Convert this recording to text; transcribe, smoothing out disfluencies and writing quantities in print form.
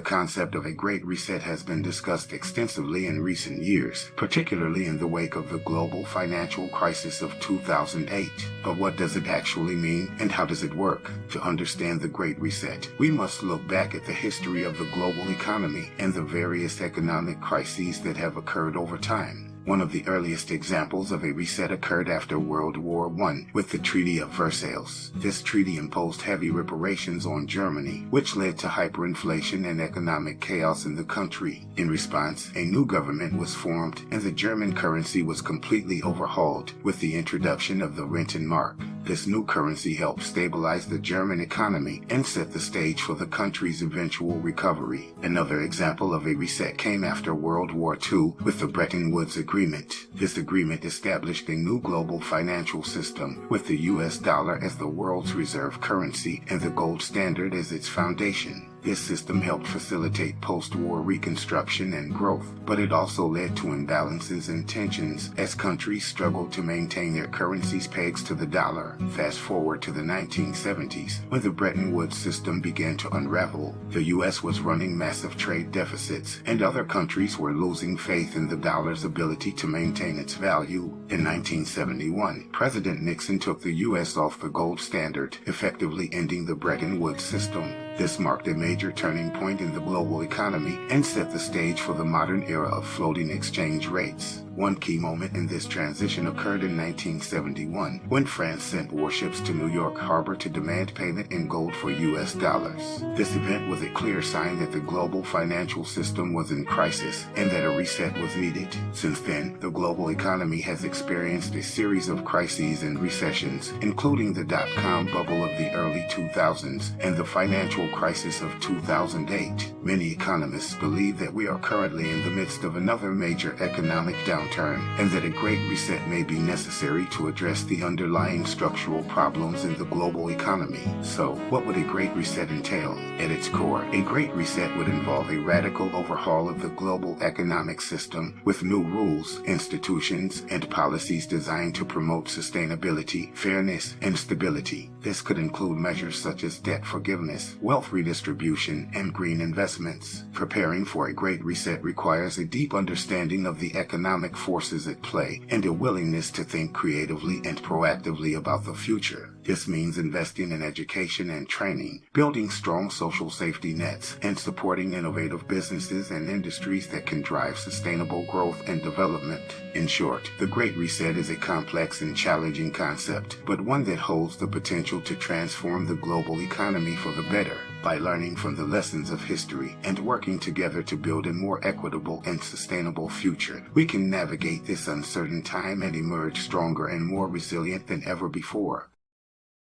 The concept of a Great Reset has been discussed extensively in recent years, particularly in the wake of the global financial crisis of 2008. But what does it actually mean, and how does it work? To understand the Great Reset, we must look back at the history of the global economy and the various economic crises that have occurred over time. One of the earliest examples of a reset occurred after World War I with the Treaty of Versailles. This treaty imposed heavy reparations on Germany, which led to hyperinflation and economic chaos in the country. In response, a new government was formed and the German currency was completely overhauled with the introduction of the Rentenmark. This new currency helped stabilize the German economy and set the stage for the country's eventual recovery. Another example of a reset came after World War II with the Bretton Woods Agreement. This agreement established a new global financial system with the US dollar as the world's reserve currency and the gold standard as its foundation. This system helped facilitate post-war reconstruction and growth, but it also led to imbalances and tensions as countries struggled to maintain their currencies pegs to the dollar. Fast forward to the 1970s, when the Bretton Woods system began to unravel. The US was running massive trade deficits, and other countries were losing faith in the dollar's ability to maintain its value. In 1971, President Nixon took the US off the gold standard, effectively ending the Bretton Woods system. This marked a major turning point in the global economy and set the stage for the modern era of floating exchange rates. One key moment in this transition occurred in 1971, when France sent warships to New York Harbor to demand payment in gold for US dollars. This event was a clear sign that the global financial system was in crisis and that a reset was needed. Since then, the global economy has experienced a series of crises and recessions, including the dot-com bubble of the early 2000s and the financial crisis of 2008. Many economists believe that we are currently in the midst of another major economic downturn, and that a great reset may be necessary to address the underlying structural problems in the global economy. So, what would a great reset entail? At its core, a great reset would involve a radical overhaul of the global economic system with new rules, institutions, and policies designed to promote sustainability, fairness, and stability. This could include measures such as debt forgiveness, wealth redistribution, and green investments. Preparing for a great reset requires a deep understanding of the economic forces at play and a willingness to think creatively and proactively about the future. This means investing in education and training, building strong social safety nets, and supporting innovative businesses and industries that can drive sustainable growth and development. In short, the Great Reset is a complex and challenging concept, but one that holds the potential to transform the global economy for the better. By learning from the lessons of history and working together to build a more equitable and sustainable future, we can navigate this uncertain time and emerge stronger and more resilient than ever before.